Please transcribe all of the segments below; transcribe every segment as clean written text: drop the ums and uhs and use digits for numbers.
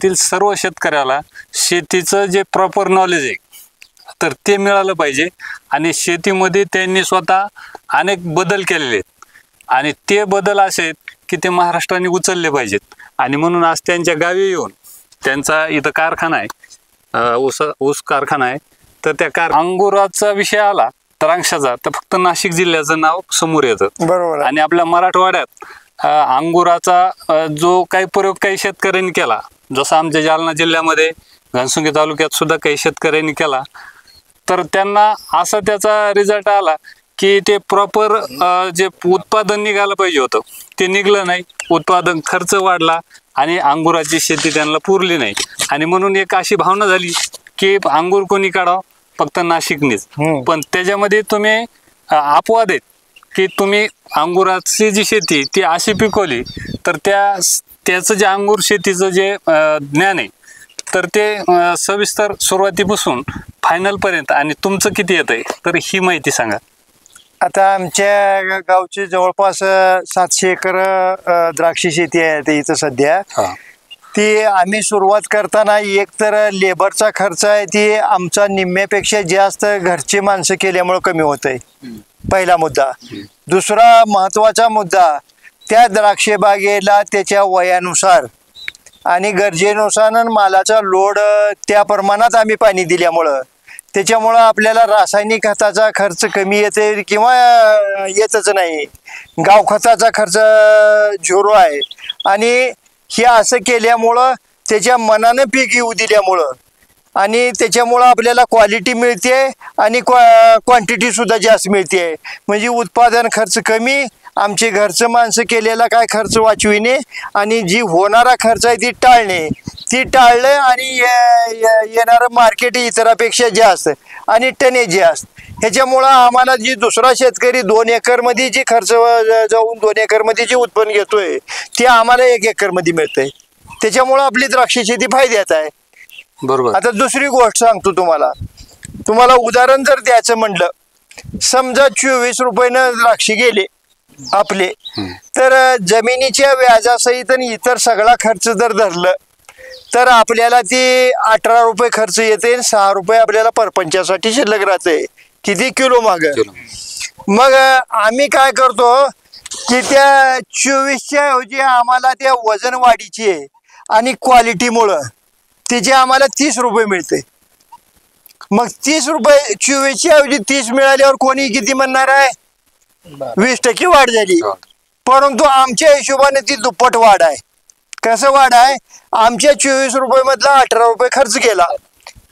तील सर्व शेतकऱ्याला शेतीचं जे प्रॉपर नॉलेज आहे तर ते मिळालं पाहिजे आणि शेतीमध्ये त्यांनी स्वतः अनेक बदल केलेले आहेत आणि ते बदल असे आहेत की ते महाराष्ट्राने उचलले पाहिजेत आणि म्हणून आज त्यांच्या गावी येऊन त्यांचा इथं कारखाना आहे, ऊस कारखाना आहे. तर त्या अंगुराचा विषय आला द्राक्षाचा तर फक्त नाशिक जिल्ह्याचं नाव समोर येतं. बरोबर. आणि आपल्या मराठवाड्यात अंगुराचा जो काही प्रयोग काही शेतकऱ्यांनी केला, जसं आमच्या जालना जिल्ह्यामध्ये घनसंगी तालुक्यात सुद्धा काही शेतकऱ्यांनी केला, तर त्यांना असा त्याचा रिझल्ट आला की ते प्रॉपर जे उत्पादन निघायला पाहिजे होतं ते निघलं नाही. उत्पादन खर्च वाढला आणि अंगुराची शेती त्यांना पुरली नाही आणि म्हणून एक अशी भावना झाली की अंगूर कोणी काढावं, फक्त नाशिकनीच. पण त्याच्यामध्ये तुम्ही अपवाद आहेत की तुम्ही अंगुराची जी शेती ती अशी पिकवली तर त्याचं जे अंगूर शेतीचं जे ज्ञान आहे तर ते सविस्तर सुरुवातीपासून फायनलपर्यंत आणि तुमचं किती येत आहे तर ही माहिती सांगा. आता आमच्या गावची जवळपास 700 एकर द्राक्षी शेती आहे ते इथं सध्या. ती आम्ही सुरुवात करताना एक तर लेबरचा खर्च आहे ती आमचा निम्म्यापेक्षा जास्त घरची माणसं केल्यामुळे कमी होत आहे, पहिला मुद्दा. दुसरा महत्वाचा मुद्दा, त्या द्राक्ष बागेला त्याच्या वयानुसार आणि गरजेनुसार मालाचा लोड त्या प्रमाणात आम्ही पाणी दिल्यामुळं त्याच्यामुळं आपल्याला रासायनिक खताचा खर्च कमी येते किंवा येतच नाही. गावखताचा खर्च 0 आहे आणि हे असं केल्यामुळं त्याच्या मनानं पीक येऊ दिल्यामुळं आणि त्याच्यामुळं आपल्याला क्वालिटी मिळते आणि क्वांटिटी सुद्धा जास्त मिळते. म्हणजे उत्पादन खर्च कमी, आमचे घरचं माणसं केलेला काय खर्च वाचविणे आणि जी होणारा खर्च आहे ती टाळलं आणि येणारं मार्केट इतरापेक्षा जास्त आणि टनेज जास्त. ह्याच्यामुळं आम्हाला जी दुसरा शेतकरी 2 एकरमध्ये जी खर्च जाऊन 2 एकरमध्ये जे उत्पन्न घेतोय ते आम्हाला 1 एकरमध्ये मिळतंय. त्याच्यामुळं आपली द्राक्ष शेती फायद्यात आहे. बरोबर. आता दुसरी गोष्ट सांगतो तुम्हाला उदाहरण जर द्यायचं म्हणलं, समजा 24 रुपयानं द्राक्षे गेले आपले, तर जमिनीच्या व्याजासहित आणि इतर सगळा खर्च जर धरलं तर आपल्याला ती 18 रुपये खर्च येते आणि 6 रुपये आपल्याला परपंचासाठी शिल्लक राहते. किती किलो माग. मग आम्ही काय करतो की त्या 24च्या ऐवजी आम्हाला त्या वजन वाढीची आहे आणि क्वालिटीमुळं त्याचे आम्हाला 30 रुपये मिळते. मग 30 रुपये 24च्या ऐवजी 30 मिळाल्यावर कोणी किती म्हणणार आहे, 20% वाढ झाली. परंतु आमच्या हिशोबाने ती दुप्पट वाढ आहे. कसं वाढ आहे, आमच्या 24 रुपये मधला 18 रुपये खर्च केला,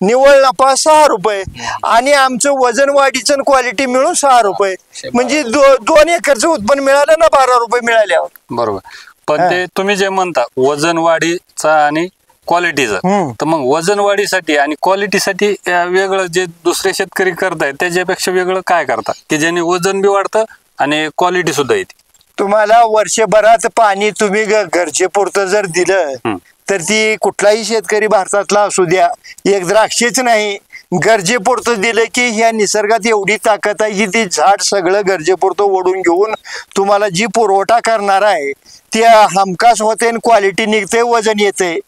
निव्वळ नफा 6 रुपये आणि आमचं वजन वाढीचं क्वालिटी मिळून 6 रुपये, म्हणजे 2 एकरचं उत्पन्न मिळालं ना 12 रुपये मिळाल्यावर. बरोबर. पण ते तुम्ही जे म्हणता वजन वाढीचा आणि क्वालिटीचं, तर मग वजन वाढीसाठी आणि क्वालिटीसाठी वेगळं जे दुसरे शेतकरी करतायत त्याच्यापेक्षा वेगळं काय करतात की ज्याने वजन बी वाढतं आणि क्वालिटी सुद्धा येते? तुम्हाला वर्षभरात पाणी तुम्ही घरचे पुरतं जर दिलं तर ती कुठलाही शेतकरी भारतातला असू द्या, एक द्राक्षेच नाही, गरजेपुरतं दिलं की ह्या निसर्गात एवढी ताकद आहे की ती झाड सगळं गरजेपुरतं ओढून घेऊन तुम्हाला जी पुरवठा करणार आहे ती हमखास होते आणि क्वालिटी निघते, वजन येते.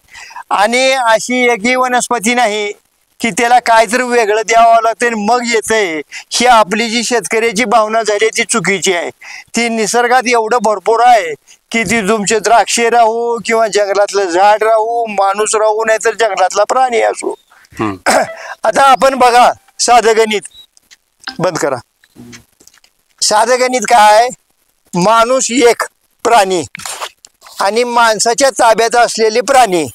आणि अशी एकही वनस्पती नाही की त्याला काहीतरी वेगळं द्यावं लागतं मग येतंय. ही आपली जी शेतकऱ्याची भावना झाली ती चुकीची आहे. ती निसर्गात एवढं भरपूर आहे की ती तुमचे द्राक्षे राहू किंवा जंगलातलं झाड राहू, माणूस राहू, नाही तर जंगलातला प्राणी असू. आता आपण बघा, साधं गणित बंद करा. साधं गणित काय, माणूस एक प्राणी आणि माणसाच्या ताब्यात असलेले प्राणी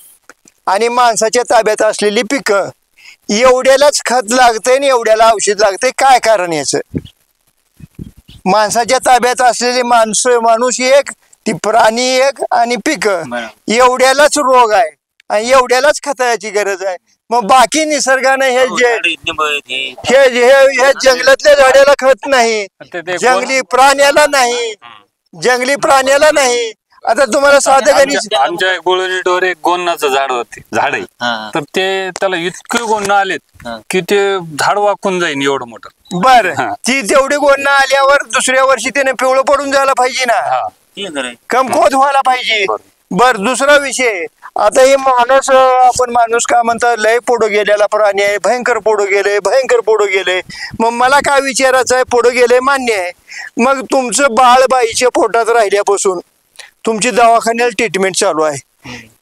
आणि माणसाच्या ताब्यात असलेली पिकं, एवढ्यालाच खत लागतंय आणि एवढ्याला औषध लागतंय. काय कारण याचं? माणसाच्या ताब्यात असलेले माणूस एक, ती प्राणी एक आणि पिकं, एवढ्यालाच रोग आहे आणि एवढ्यालाच खताची गरज आहे. मग बाकी निसर्गाने हे जंगलातल्या झाडाला खत नाही, जंगली प्राण्याला नाही. आता तुम्हाला साधं गणित, आमच्या गोळणीवर एक गोन्नाचं झाड आहे, तर ते त्याला इतके गोन्ना आलेत की ते झाड वाकून जाईन एवढं मोठं. बरं, ती तेवढी गोन्ना आल्यावर दुसऱ्या वर्षी त्याने पिवळं पडून जायला पाहिजे ना, कमकुवत व्हायला पाहिजे. बर, दुसरा विषय, आता हे माणूस आपण माणूस का म्हणतात लय पुढं गेलेला प्राणी आहे, भयंकर पुढं गेले, भयंकर पुढं गेले. मग मला काय विचारायचं आहे, पुढं गेले मान्य आहे. मग तुमचं बाळ बाईच्या पोटात राहिल्यापासून तुमची दवाखान्याला ट्रीटमेंट चालू आहे.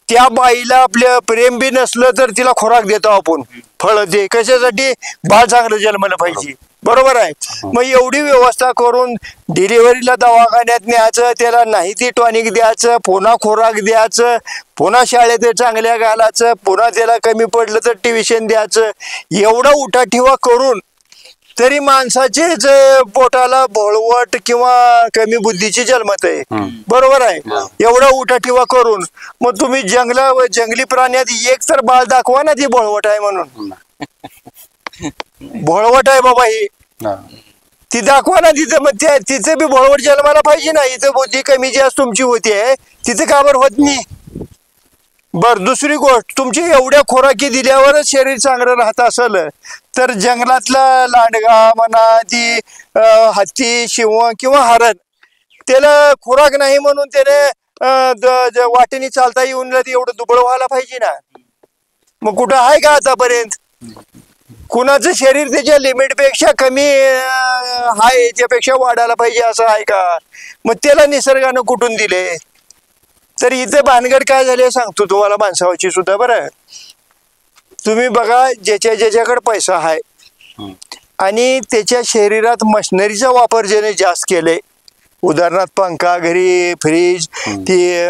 त्या बाईला आपलं प्रेम बी नसलं तर तिला खुराक देतो आपण, फळ दे, कशासाठी? बाळ चांगलं जन्माला पाहिजे, बरोबर आहे. मग एवढी व्यवस्था करून डिलिव्हरीला दवाखान्यात न्यायचं, त्याला नाही ती टॉनिक द्यायचं, पुन्हा खुराक द्यायचं, पुन्हा शाळेत चांगल्या घालायचं, पुन्हा त्याला कमी पडलं तर ट्युशन द्यायचं, एवढा उठाठेवा करून तरी माणसाचेच पोटाला भोळवट किंवा कमी बुद्धीची जन्मत आहे, बरोबर आहे. एवढा उठाठेवा करून मग तुम्ही जंगली प्राण्यात एक तर बाळ दाखवा ना ती भोळवट आहे म्हणून. भोळवट आहे बाबा ही, ती दाखवा ना तिथं. मग तिथे बी भोळवट जन्माला पाहिजे ना. इथं बुद्धी कमी जास्त तुमची होती आहे, तिथे का बरं होत नाही? बर, दुसरी गोष्ट, तुमची एवढ्या खोराकी दिल्यावरच शरीर चांगलं राहत असेल तर जंगलातला लांडगा म्हणा, ती हत्ती, शिव किंवा हरण, त्याला खुराक नाही म्हणून त्याने वाटेने चालता येऊन एवढं दुबळ व्हायला पाहिजे ना. मग कुठं आहे का आतापर्यंत? कुणाचं शरीर त्याच्या लिमिट पेक्षा कमी आहे, याच्यापेक्षा वाढायला पाहिजे असं आहे का? मग त्याला निसर्गानं कुठून दिले? तर इथे भानगड काय झाले सांगतो तुम्हाला माणसाची सुद्धा. बरं, तुम्ही बघा, ज्याच्याकडे पैसा आहे आणि त्याच्या शरीरात मशिनरीचा वापर ज्याने जास्त केले, उदाहरणार्थ पंखा घरी, फ्रीज, ती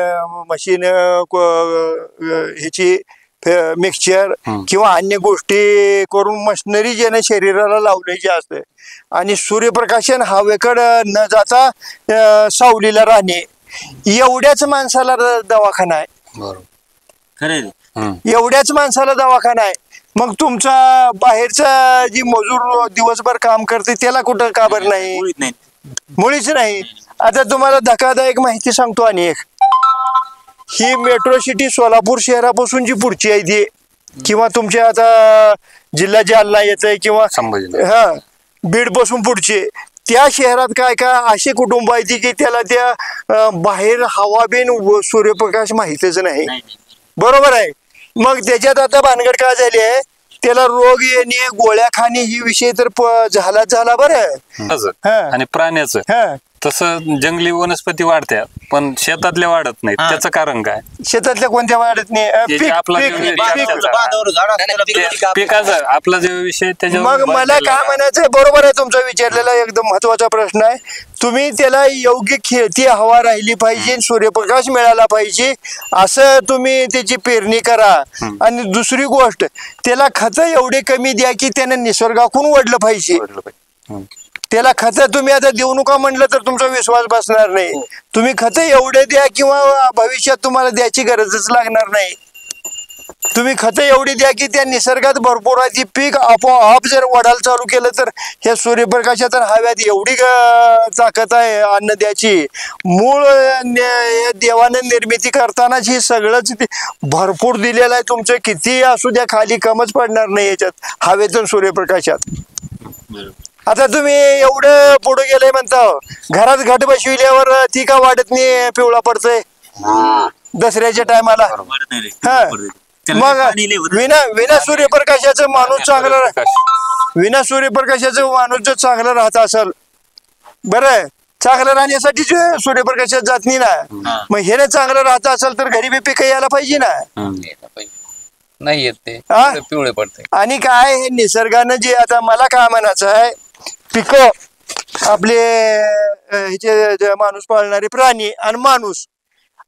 मशीन, ह्याची मिक्सचर किंवा अन्य गोष्टी करून मशिनरी ज्याने शरीराला लावली जास्त, आणि सूर्यप्रकाशन हवेकडं न जाता सावलीला राहणे, एवढ्याच माणसाला दवाखाना आहे. एवढ्याच माणसाला दवाखाना आहे. मग तुमचा बाहेरचा जी मजूर दिवसभर काम करते त्याला कुठं का बरं नाही? मुळीच नाही. आता तुम्हाला धक्कादायक माहिती सांगतो. आणि एक, ही मेट्रो सिटी सोलापूर शहरापासून जी पुढची आहे ती, किंवा तुमच्या आता जिल्हा जालना येत आहे किंवा बीड पासून पुढची, त्या शहरात काय काय असे कुटुंब आहे की त्याला त्या बाहेर हवा बिन सूर्यप्रकाश माहितच नाही, बरोबर आहे. मग त्याच्यात आता भानगड काय झाली आहे, त्याला रोग येणे, गोळ्या खाणे ही विषय तर झाला बरं. आणि प्राण्याचं तसं जंगली वनस्पती वाढत्या पण शेतातल्या वाढत नाही. त्याचं कारण काय? शेतातल्या कोणत्या वाढत नाही? पिकाचा आपला जे विषय त्याच्या. मग मला काय म्हणायचं, बरोबर आहे तुमचा विचारलेला एकदम महत्वाचा प्रश्न आहे. तुम्ही त्याला योग्य खेळती हवा राहिली पाहिजे, सूर्यप्रकाश मिळाला पाहिजे, असं तुम्ही त्याची पेरणी करा. आणि दुसरी गोष्ट, त्याला खतं एवढे कमी द्या की त्याने निसर्गाकडून वडलं पाहिजे. त्याला खतं तुम्ही आता देऊ नका म्हणलं तर तुमचा विश्वास बसणार नाही. तुम्ही खतं एवढे द्या किंवा भविष्यात तुम्हाला द्यायची गरजच लागणार नाही. तुम्ही खतं एवढी द्या की त्या निसर्गात भरपूर आहे, ती पीक आपोआप जर वाढायला चालू केलं तर ह्या सूर्यप्रकाशात हव्यात एवढी ताकद आहे अन्न द्यायची. मूळ देवाने निर्मिती करतानाच हे सगळंच भरपूर दिलेलं आहे. तुमचं किती असू द्या, खाली कमच पडणार नाही याच्यात हवेतून सूर्यप्रकाशात. आता तुम्ही एवढं पुढे गेले म्हणता, घरात घट बसविल्यावर ती का वाढत नाही, पिवळा पडतंय दसऱ्याच्या टायमाला. मग विना सूर्यप्रकाशाचं माणूस चांगला, विना सूर्यप्रकाशाचं माणूस जर चांगलं राहत असेल, बरं, चांगलं राहण्यासाठी सूर्यप्रकाशात जात नाही ना. मग हे चांगलं राहत असेल तर घरी बी पिकं यायला पाहिजे ना. नाही येत ते, पिवळे पडते. आणि काय हे निसर्गानं जे, आता मला काय म्हणायचं आहे, पिकं आपले ह्याचे माणूस पाळणारे प्राणी आणि माणूस,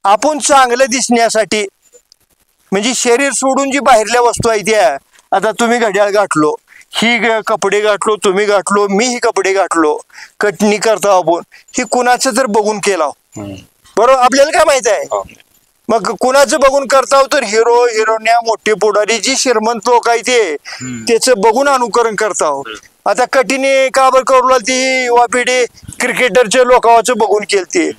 आपण चांगलं दिसण्यासाठी म्हणजे शरीर सोडून जी बाहेरल्या वस्तू आहे त्या, आता तुम्ही घड्याळ गाठलो, ही कपडे गाठलो, तुम्ही गाठलो, मी ही कपडे गाठलो, कटणी करतो आपण, ही कुणाचं तर बघून केला, बरोबर, आपल्याला काय माहित आहे. मग कुणाचं बघून करताव तर हिरो हिरोन्या मोठे पुढारी जी श्रीमंत लोक आहे ते त्याचं बघून अनुकरण करताव. आता कठीने का बर करू ती युवा पिढी क्रिकेटरच्या लोकांचं बघून केलते.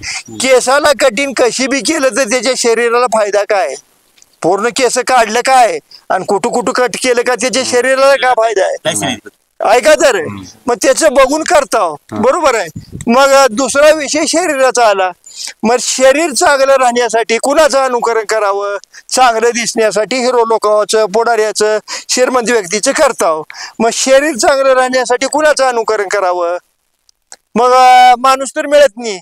केसाला कठीण कशी बी केलं तर त्याच्या शरीराला फायदा काय? पूर्ण केस काढलं काय आणि कुठं कट केलं का त्याच्या शरीराला काय फायदा आहे? ऐका तर, मग त्याचं बघून करताव, बरोबर आहे. मग दुसरा विषय शरीराचा आला. मग शरीर चांगलं राहण्यासाठी कुणाचं अनुकरण करावं? चांगलं दिसण्यासाठी हिरो लोकांचं, पुढाऱ्याचं, श्रीमंत व्यक्तीचं करताव. मग शरीर चांगलं राहण्यासाठी कुणाचं अनुकरण करावं? मग माणूस तर मिळत नाही,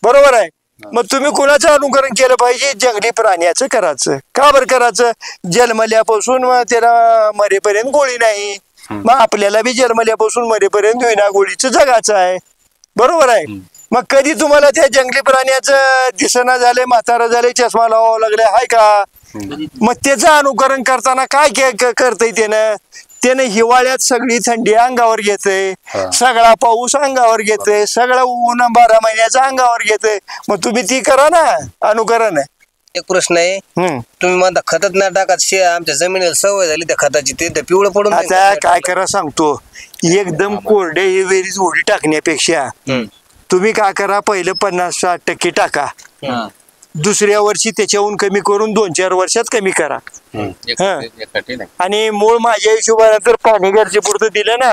बरोबर आहे. मग तुम्ही कुणाचं अनुकरण केलं पाहिजे? जंगली प्राण्याचं करायचं. का बरं करायचं? जन्मल्यापासून मग त्याला मरेपर्यंत गोळी नाही, मग आपल्याला बी जन्मल्यापासून मरेपर्यंत विना गोळीचं जगाचं आहे, बरोबर आहे. मग कधी तुम्हाला त्या जंगली प्राण्याचं दिसना झाले, म्हातारा झाले, चष्मा लावावं लागले हाय का? मग त्याचं अनुकरण करताना काय करतंय त्यानं हिवाळ्यात सगळी थंडी अंगावर घेतय, सगळा पाऊस अंगावर घेतय, सगळं ऊन 12 महिन्याचं अंगावर घेतय. मग तुम्ही ती करा ना अनुकरण. एक प्रश्न आहे, तुम्ही म्हणता खतच नाही टाकत, आमच्या जमिनीला सवय झाली त्या खताची, ते पिवळं पडून आता काय करा सांगतो, एकदम कोरडे वेरीच उडी टाकण्यापेक्षा तुम्ही काय करा, पहिलं 50-60% टाका, दुसऱ्या वर्षी त्याच्याहून कमी करून 2-4 वर्षात कमी करा. आणि मूळ माझ्या हिशोबाने तर पाणी गरजेपुरतं दिलं ना,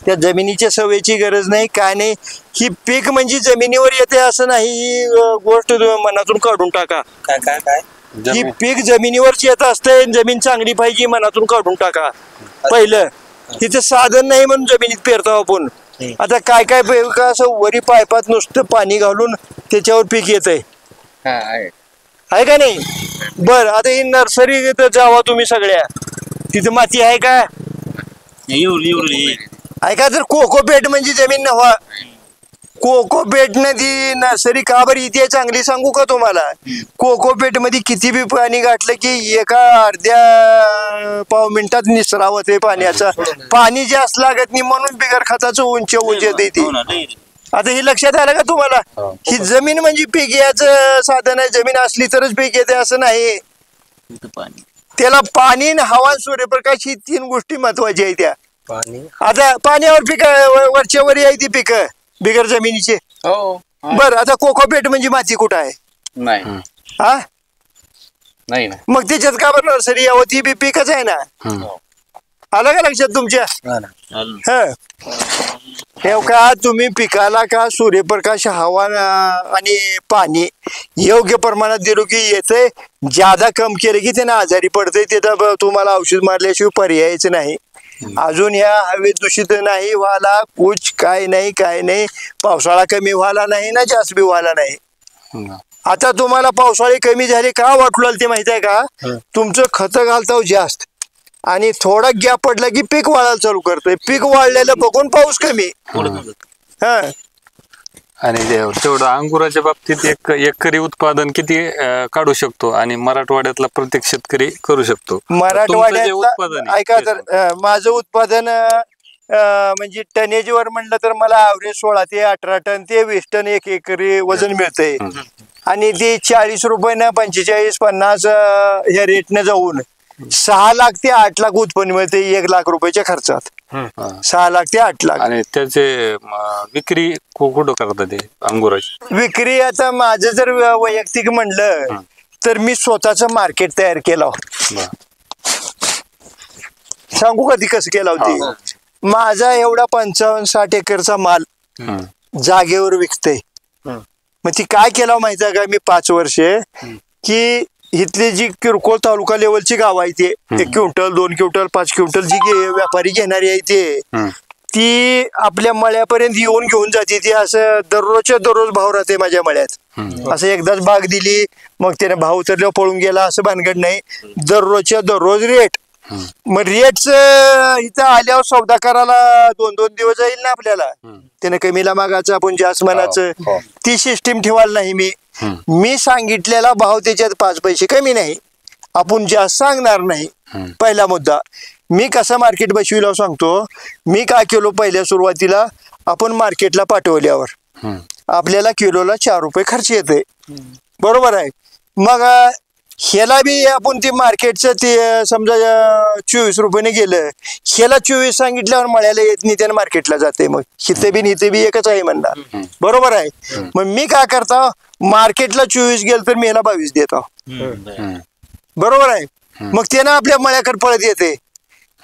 त्या जमिनीच्या सवयीची गरज नाही, काय नाही. ही पीक म्हणजे जमिनीवर येते असं नाही, ही गोष्ट मनातून काढून टाका. काय काय काय ही पीक जमिनीवरच येत असते, जमीन चांगली पाहिजे मनातून काढून टाका. पहिलं तिथे साधन नाही म्हणून जमिनीत पेरतो आपण. आता काय काय असं वरी पायपात नुसतं पाणी घालून त्याच्यावर पीक येतंय, आहे का नाही? बर, आता ही नर्सरी जावा तुम्ही सगळ्या, तिथं माती आहे का? ऐका, तर कोकोपेट म्हणजे जमीन नव्हा, कोकोपेट नदी नर्सरी का बरं इथे चांगली सांगू का तुम्हाला? कोकोपेट मध्ये किती बी पाणी गाठलं की एका अर्ध्या पाव मिनिटात निसराव ते पाण्याचा. पाणी जास्त लागत नाही म्हणून बिगर खताचं उंच येते ती. आता हे लक्षात आलं का तुम्हाला? ही जमीन म्हणजे पीक याचं साधन आहे, जमीन असली तरच पीक येते असं नाही. त्याला पाणी, हवा, सूर्यप्रकाश ही 3 गोष्टी महत्वाच्या आहेत. त्या आता पाण्यावर पिक वरच्या वर आहे ती पिक बिगर जमिनीचे. बर, आता कोकोपेट म्हणजे माती कुठं आहे? हा नाही, मग त्याच्यात का बरं नर्सरी यावं? ती बी पिकच आहे ना. आलं का लक्षात तुमच्या? हे का तुम्ही पिकाला का सूर्यप्रकाश, हवा आणि पाणी योग्य प्रमाणात दिलो की येतंय. ज्यादा कम केलं की त्यानं आजारी पडतंय. तिथं तुम्हाला औषध मारल्याशिवाय पर्यायच नाही. अजून ह्या हवेत दूषित नाही व्हायला, कुछ काय नाही. पावसाळा कमी व्हायला नाही ना जास्त बी व्हायला नाही. आता तुम्हाला पावसाळी कमी झाली का वाटू लागली ते माहित आहे का? तुमचं खत घालताव जास्त आणि थोडा गॅप पडला की पीक वाढायला चालू करतंय. पीक वाढलेलं बघून पाऊस कमी. हा, आणि तेवढं अंगुराच्या बाबतीत एकरी उत्पादन किती काढू शकतो आणि मराठवाड्यातला प्रत्येक शेतकरी करू शकतो? मराठवाड्यात ऐका, तर माझं उत्पादन म्हणजे टनेजवर म्हणलं तर मला ॲव्हरेज 16 ते 18 टन ते 20 टन एक एकरी वजन मिळतंय. आणि ते 40 रुपये 45-50 ह्या रेटने जाऊन 6 लाख ते 8 लाख उत्पन्न मिळते 1 लाख रुपयाच्या खर्चात. 6 लाख ते 8 लाख. आणि त्याचे विक्री कुठं करतात ते अंगुराची विक्री? आता माझं जर वैयक्तिक म्हणलं तर मी स्वतःच मार्केट तयार केलं. सांगू का ती कसं केला होती? माझा एवढा 55-60 एकरचा माल जागेवर विकते. मग ती काय केलं माहिती आहे का? मी 5 वर्षे की इथली जी किरकोळ तालुका लेवलची गाव आहे ते 1 क्विंटल 2 क्विंटल 5 क्विंटल जी व्यापारी घेणारी आहे ती आपल्या मळ्यापर्यंत येऊन घेऊन जाते. ती असं दररोजच्या दररोज भाव राहते माझ्या मळ्यात. असं एकदाच बाग दिली मग त्याने भाव उतरल्यावर पळून गेला असं भानगड नाही. दररोजच्या दररोज रेट. मग रेटच इथं आल्यावर सौदा करायला 2-2 दिवस जाईल ना आपल्याला. त्याने कमीला मागायचं आपण जास्त म्हणायचं. ती सिस्टीम ठेवायला नाही. मी सांगितलेला भाव त्याच्यात 5 पैसे कमी नाही, आपण जास्त सांगणार नाही. पहिला मुद्दा. मी कसं मार्केट बसविला सांगतो. मी काय केलो, पहिल्या सुरुवातीला आपण मार्केटला पाठवल्यावर आपल्याला किलोला 4 रुपये खर्च येते, बरोबर आहे. मग ह्याला बी आपण ते मार्केटचं ते समजा 24 रुपयाने गेलं, ह्याला 24 सांगितल्यावर मळ्याला येत नाही, त्यानं मार्केटला जाते. मग हिथे बी एकच आहे म्हणणार, बरोबर आहे. मग मी काय करतो, मार्केटला 24 गेलं तर मी ह्याला 22 देतो, बरोबर आहे. मग त्यानं आपल्या मळ्याकडे पळत येते.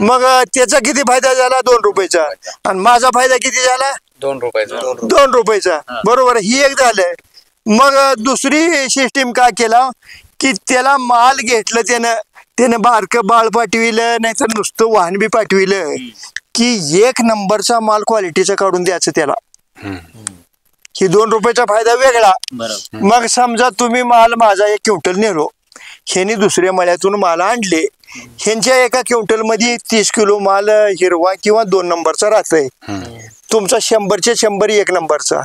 मग त्याचा किती फायदा झाला? 2 रुपयाचा. आणि माझा फायदा किती झाला? 2 रुपयाचा. 2 रुपयाचा, बरोबर. ही एक झालं. मग दुसरी सिस्टीम काय केला की त्याला माल घेतलं त्यानं बारकं बाळ पाठविलं, नाहीतर नुसतं वाहन बी पाठविलं की 1 नंबरचा माल क्वालिटीचा काढून द्यायचं त्याला. ही 2 रुपयाचा फायदा वेगळा. मग समजा तुम्ही माल माझा 1 क्विंटल नेलो, ह्यांनी दुसऱ्या मळ्यातून माल आणले, ह्यांच्या एका क्विंटल मध्ये 30 किलो माल हिरवा किंवा 2 नंबरचा राहतोय. तुमचा 100चे 100 1 नंबरचा.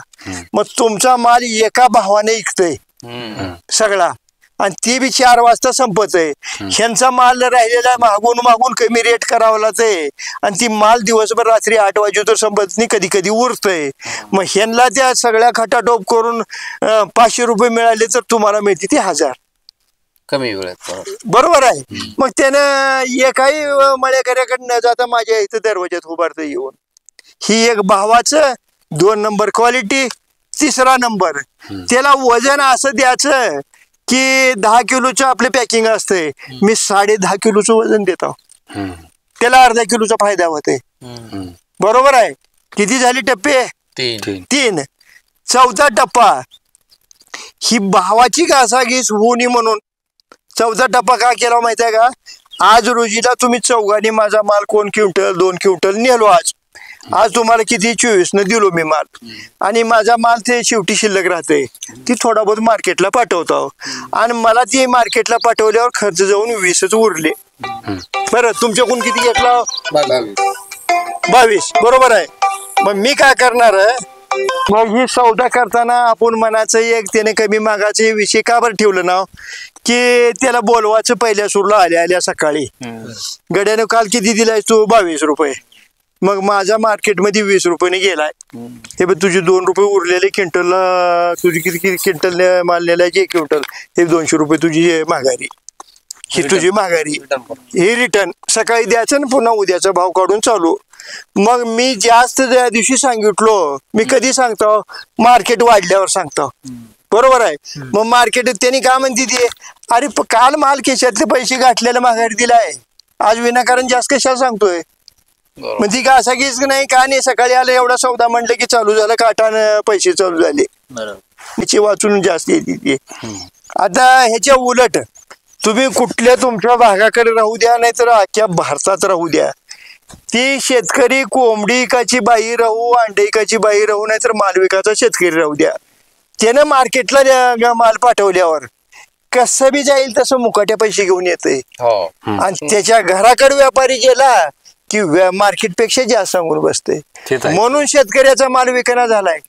मग तुमचा माल एका भावाने विकतोय सगळा, आणि ते बी 4 वाजता संपत आहे. ह्यांचा माल राहिलेला मागून मागून कमी रेट करावा लागतंय, आणि ती माल दिवसभर रात्री 8 वाजेवर संपत नाही, कधी कधी उरतंय. मग ह्यांना त्या सगळ्या खटाटोप करून 500 रुपये मिळाले तर तुम्हाला मिळते ते 1000 कमी वेळात. बरोबर आहे. मग त्यानं एकाही मळ्याकऱ्याकडे न जाता माझ्या इथं दरवाज्यात उभारतं येऊन. ही एक भावाचं 2 नंबर क्वालिटी. 3रा नंबर, त्याला वजन असं द्यायचं की 10 किलोचं आपले पॅकिंग असतंय, मी 10.5 किलोचं वजन देतो, त्याला अर्धा किलोचा फायदा होतोय. बरोबर आहे. किती झाली टप्पे? 3. 4था टप्पा, ही भावाची घासाघीस होऊ नये म्हणून 4था टप्पा का केला माहिती आहे का? आज रोजीला तुम्ही चौघांनी माझा माल 1 क्विंटल 2 क्विंटल नेलो, आज तुम्हाला किती 24 दिलो मी माल, आणि माझा माल ते शेवटी शिल्लक राहते, ती थोडा बहुत मार्केटला पाठवतो, आणि मला ती मार्केटला पाठवल्यावर खर्च जाऊन 20च उरले. बरं, तुमच्याकडून किती घेतला? 22. बरोबर आहे. मग मी काय करणार, मग ही सौदा करताना आपण मनाचं एक त्याने कमी मागाचे विषय का बरं ठेवलं ना, की त्याला बोलवायचं पहिल्या सुरला आल्या सकाळी, गड्यानं काल किती दिलाय तू? 22 रुपये. मग माझ्या मार्केटमध्ये 20 रुपयाने गेलाय. हे बघ, तुझे 2 रुपये उरलेले क्विंटलला, तुझी किती क्विंटल माल नेलाय? 1 क्विंटल. हे 200 रुपये तुझी माघारी, ही तुझी माघारी, हे रिटर्न सकाळी द्यायचं ना, पुन्हा उद्याचा भाव काढून चालू. मग मी जास्त ज्या दिवशी सांगितलो, मी कधी सांगतो? मार्केट वाढल्यावर सांगतो. बरोबर आहे. मग मार्केट त्यांनी काय म्हणते ते, अरे काल माल खिशातले पैसे गाठलेला माघारी दिलाय, आज विनाकारण जास्त कशाला सांगतोय? मग ती घासाघीस नाही का नाही, सकाळी आलं एवढा सौदा म्हणलं की चालू झालं, काटानं पैसे चालू झाले, ह्याची वाचून जास्त येते ती. आता ह्याच्या उलट तुम्ही कुठल्या तुमच्या भागाकडे राहू द्या, नाहीतर अख्ख्या भारतात राहू द्या, ती शेतकरी कोंबडी एकाची बाई राहू, अंडे एकाची बाई राहू, नाहीतर मालविकाचा शेतकरी राहू द्या, त्यानं मार्केटला माल पाठवल्यावर कसं बी जाईल तसं मुकाट्या पैसे घेऊन येते, आणि त्याच्या घराकडे व्यापारी गेला की मार्केट पेक्षा जास्त सांगून बसते. म्हणून शेतकऱ्याचा माल विकणा झालाय.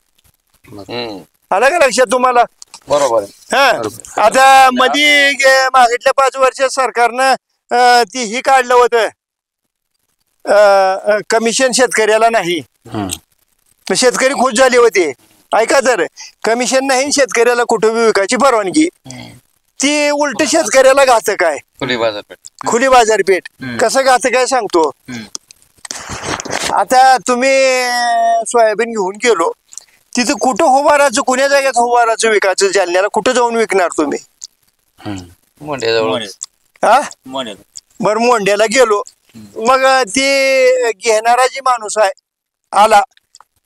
आलं का लक्षात तुम्हाला? बरोबर. हा. आता मध्ये मागितल्या 5 वर्षात सरकारनं ती ही काढलं होतं, कमिशन शेतकऱ्याला नाही. शेतकरी खुश झाले होते. ऐका तर, कमिशन नाही शेतकऱ्याला कुठं विकायची परवानगी, ती उलट शेतकऱ्याला घातक आहे. खुली बाजारपेठ कसं घातक आहे सांगतो. आता तुम्ही सोयाबीन घेऊन गेलो, तिथं कुठं उभारायचं, कुण्या जागेत उभारायचं विकायचं, जालन्याला कुठं जाऊन विकणार तुम्ही? हा, बरं, मोंड्याला गेलो. मग ते घेणारा जी माणूस आहे आला,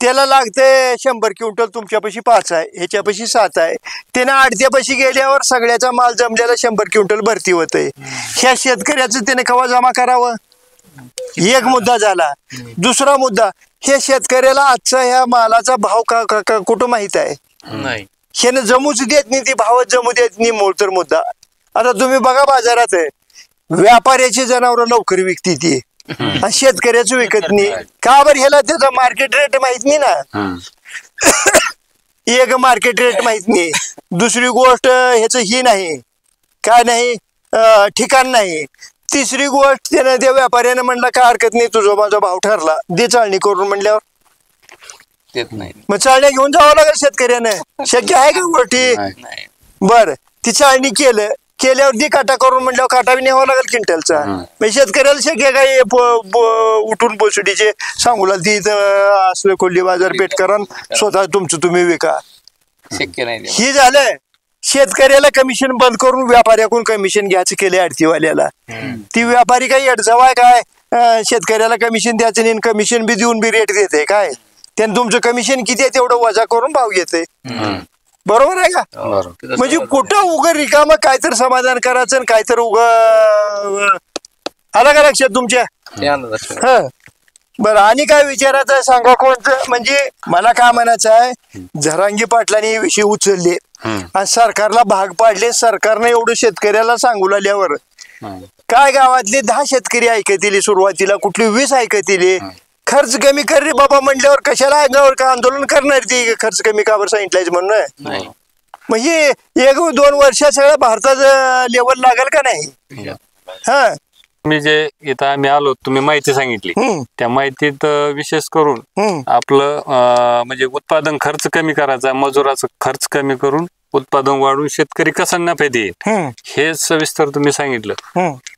त्याला लागतंय 100 क्विंटल, तुमच्यापाशी 5 आहे, ह्याच्यापाशी 7 आहे, त्याने आडत्यापाशी गेल्यावर सगळ्याचा माल जमल्याला 100 क्विंटल भरती होतंय. ह्या शेतकऱ्याचं त्याने केव्हा जमा करावं? एक मुद्दा झाला. दुसरा मुद्दा, हे शेतकऱ्याला आजचा ह्या मालाचा भाव का कुठं माहित आहे? ह्यानं जमूच देत नाही, ती भावच जमू देत नाही, मूळ तर मुद्दा. आता तुम्ही बघा बाजारात व्यापाऱ्याची जनावर लवकर विकती ती, आणि शेतकऱ्याचं विकत नाही का बरं? ह्याला त्याचा मार्केट रेट माहित नाही ना. एक मार्केट रेट माहित नाही. दुसरी गोष्ट ह्याच ही नाही, काय नाही, ठिकाण नाही. तिसरी गोष्ट, त्यानं त्या व्यापाऱ्यानं म्हणलं काय हरकत नाही, तुझा माझा भाव ठरला, दे चाळणी करून म्हणल्यावर देत नाही. मग चाळण्या घेऊन जावं लागेल शेतकऱ्यानं. शक्य आहे का गोष्टी? बर, ती चाळणी केल्यावर दी काटा करून म्हणल्यावर काटा बी न्यावा लागेल क्विंटलचा. म्हणजे शेतकऱ्याला शक्य काय उठून पोसडीचे सांगू लागल ती असलं कोल्ही बाजारपेठ करा, स्वतः तुमचं तुम्ही विका, शक्य नाही. ही झालं. शेतकऱ्याला कमिशन बंद करून व्यापाऱ्याकडून कमिशन घ्यायचं केले आडतीवाल्याला. ती व्यापारी काही अडचवाय काय, शेतकऱ्याला कमिशन द्यायचं नाही, कमिशन बी देऊन बी रेट देते काय, त्यानं तुमचं कमिशन किती आहे तेवढं वजा करून भाव घेते. बरोबर आहे का? बरोबर. म्हणजे कुठं उगं रिकामं काहीतरी समाधान करायचं आणि काहीतरी उगं आलं का लक्षात तुमच्या? हा बरं, आणि काय विचारायचं आहे सांगा कोणतं? म्हणजे मला काय म्हणायचं आहे, झरांगी पाटलांनी हे विषय उचलले आणि सरकारला भाग पाडले. सरकारने एवढं शेतकऱ्याला सांगू लागल्यावर काय गावातले 10 शेतकरी ऐकतील सुरुवातीला, कुठली 20 ऐकतील. खर्च कमी कर रे बाबा म्हणल्यावर कशाला अंगावर का आंदोलन करणार ती? खर्च कमी का बरं सांगितलंय म्हणून म्हणजे 1-2 वर्षात सगळं भारतात लेवल लागेल का नाही? हा मी जे इथं आम्ही आलो, तुम्ही माहिती सांगितली, त्या माहितीत विशेष करून आपलं म्हणजे उत्पादन खर्च कमी करायचा, मजुराचा खर्च कमी करून उत्पादन वाढवून शेतकरी कसा नफ्यात येईल हे सविस्तर तुम्ही सांगितलं.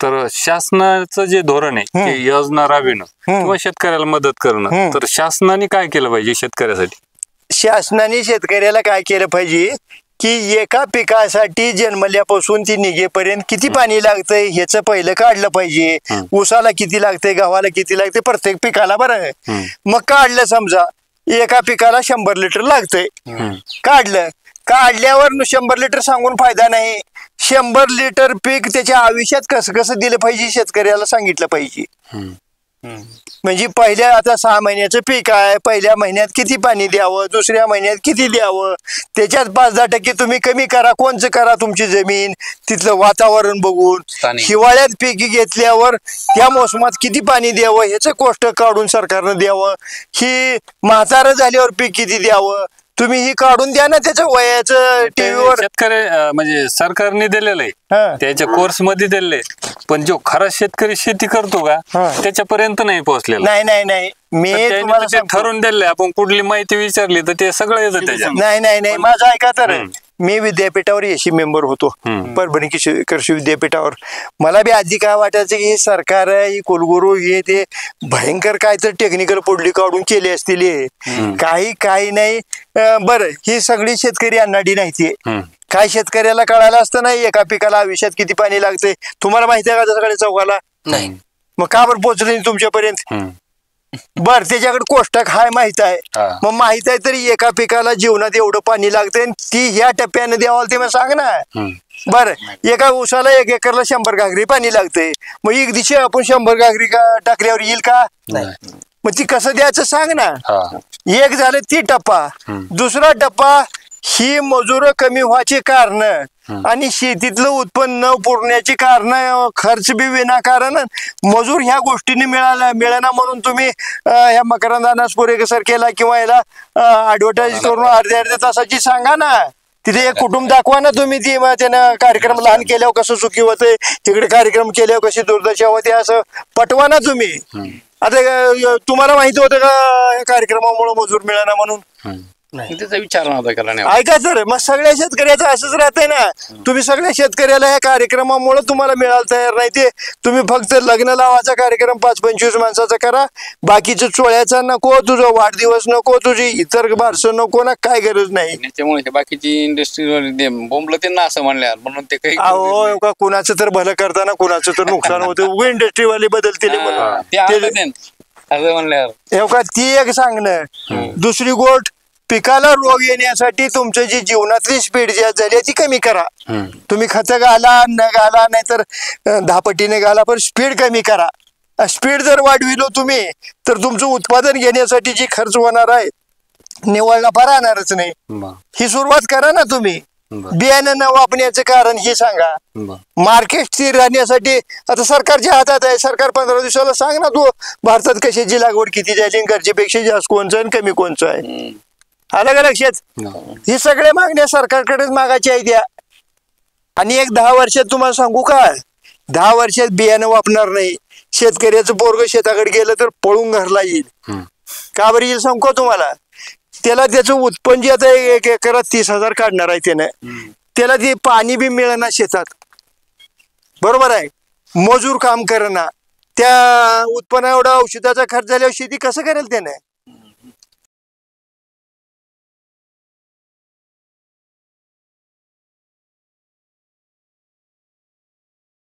तर शासनाचं जे धोरण आहे ते योजना राबविणं किंवा शेतकऱ्याला मदत करणं, तर शासनाने काय केलं पाहिजे शेतकऱ्यासाठी? शासनाने शेतकऱ्याला काय केलं पाहिजे की एका पिकासाठी जन्मल्यापासून ती निघेपर्यंत किती पाणी लागतंय ह्याचं पहिलं काढलं पाहिजे. ऊसाला किती लागतंय, गव्हाला किती लागतंय, प्रत्येक पिकाला बरं. मग काढलं, समजा एका पिकाला 100 लिटर लागतंय, काढल्यावर 100 लिटर सांगून फायदा नाही. 100 लिटर पीक त्याच्या आयुष्यात कसं कसं दिलं पाहिजे शेतकऱ्याला सांगितलं पाहिजे. म्हणजे पहिल्या आता 6 महिन्याचं पीक आहे, पहिल्या महिन्यात किती पाणी द्यावं, दुसऱ्या महिन्यात किती द्यावं, त्याच्यात 5-10% तुम्ही कमी करा. कोणचं करा? तुमची जमीन, तिथलं वातावरण बघून. हिवाळ्यात पीक घेतल्यावर त्या मोसमात किती पाणी द्यावं ह्याचं कोष्ट काढून सरकारनं द्यावं. ही म्हातारं झाल्यावर पीक किती द्यावं तुम्ही ही काढून द्या ना त्याच्या वयाचं टीव्हीवर. शेतकरी म्हणजे सरकारने दिलेलं आहे, त्याच्या कोर्स मध्ये दिलेलं आहे, पण जो खरा शेतकरी शेती करतो का त्याच्यापर्यंत नाही पोहोचलेला. नाही मी तुम्हाला ठरवून दिलंय. आपण कुठली माहिती विचारली तर ते सगळं येतं त्याच्यात. नाही माझं ऐका तर. मी विद्यापीठावर एसी मेंबर होतो, परभणी कृषी विद्यापीठावर. मला बी आधी काय वाटायचं की हे सरकार, ही कुलगुरू, हे ते भयंकर काय तर टेक्निकल पुढली काढून केली असतील. काही नाही. बरं, ही सगळी शेतकरी अन्नाडी नाही. काय शेतकऱ्याला कळायला असतं नाही एका पिकाला आयुष्यात किती पाणी लागते? तुम्हाला माहिती आहे का सगळे चौकाला? नाही. मग का बरं पोहोचले तुमच्यापर्यंत? बर, त्याच्याकडे कोष्टक हाय माहित आहे. मग माहित आहे तरी एका पिकाला जीवनात एवढं पाणी लागते, ती ह्या टप्प्याने द्यावं ते मग सांग ना. बर, एका ऊसाला 1 एकरला 100 घागरी पाणी लागते. मग एक दिवशी आपण 100 घागरी टाकल्यावर येईल का? मग ती कसं द्यायचं सांग ना. एक झालं ती टप्पा. दुसरा टप्पा ही मजूर कमी व्हायची कारण आणि शेतीतलं उत्पन्न न पुरण्याची कारण, खर्च बी विनाकारण, मजूर ह्या गोष्टीने मिळाला म्हणून तुम्ही ह्या मकरंद अनासपुरे केला किंवा याला ऍडव्हर्टाईज करून अर्ध्या तासाची सांगा ना. तिथे एक कुटुंब दाखवा ना तुम्ही. ती त्यानं कार्यक्रम लहान केल्यावर कसं सुखी होते, तिकडे कार्यक्रम केल्यावर कशी दुर्दशा होते, असं पटवा ना तुम्ही. आता तुम्हाला माहिती होतं का या कार्यक्रमामुळे मजूर मिळाला म्हणून? त्याचा विचार नव्हता केला. ऐका सर, मग सगळ्या शेतकऱ्याचं असंच राहतंय ना. तुम्ही सगळ्या शेतकऱ्याला ह्या कार्यक्रमामुळे तुम्हाला मिळायला तयार नाही. ते तुम्ही फक्त लग्न लावायचा कार्यक्रम 5-25 माणसाचा करा, बाकीचं चोळ्याचा नको, तुझा वाढदिवस नको, तुझी इतर बारसं नको ना, काय गरज नाही. त्याच्यामुळे बाकीची इंडस्ट्री बोंबलं त्यांना असं म्हणल्या म्हणून ते काही अहो का कुणाचं तर भलं करताना कुणाचं तर नुकसान होतं. उगे इंडस्ट्रीवाले बदलतील म्हणल्यावर का ती एक सांगणं. दुसरी गोष्ट, पिकाला रोग येण्यासाठी तुमचं जी जीवनातली स्पीड जी झाली ती कमी करा. तुम्ही खत घाला, न घाला, नाहीतर 10 पटीने घाला, पण स्पीड कमी करा. स्पीड जर वाढविलो तुम्ही तर तुमचं उत्पादन घेण्यासाठी जी खर्च होणार आहे निव्वळ नफा राहणारच नाही. ही सुरुवात करा ना तुम्ही. बियाणं न वापरण्याचं कारण हे सांगा. मार्केट स्थिर राहण्यासाठी आता सरकारच्या हातात आहे. सरकार 15 दिवसाला सांग ना तू भारतात कशाची लागवड किती झाली, गरजेपेक्षा जास्त कोणचं आणि कमी कोणचं आहे. आलं का लक्षात? ही सगळ्या मागण्या सरकारकडेच मागायच्या आहेत. आणि एक 10 वर्षात तुम्हाला सांगू का, 10 वर्षात बियाणं वापरणार नाही. शेतकऱ्याचं पोरग शेताकडे गेलं तर पळून घरला येईल. का बरं येईल सांगू तुम्हाला? त्याला त्याचं उत्पन्न जे आता 1 एकरात 30,000 काढणार आहे त्यानं, त्याला ते पाणी बी मिळेना शेतात. बरोबर आहे. मजूर काम करेना, त्या उत्पन्न एवढा औषधाचा खर्च झाल्यावर शेती कसं करेल त्यानं?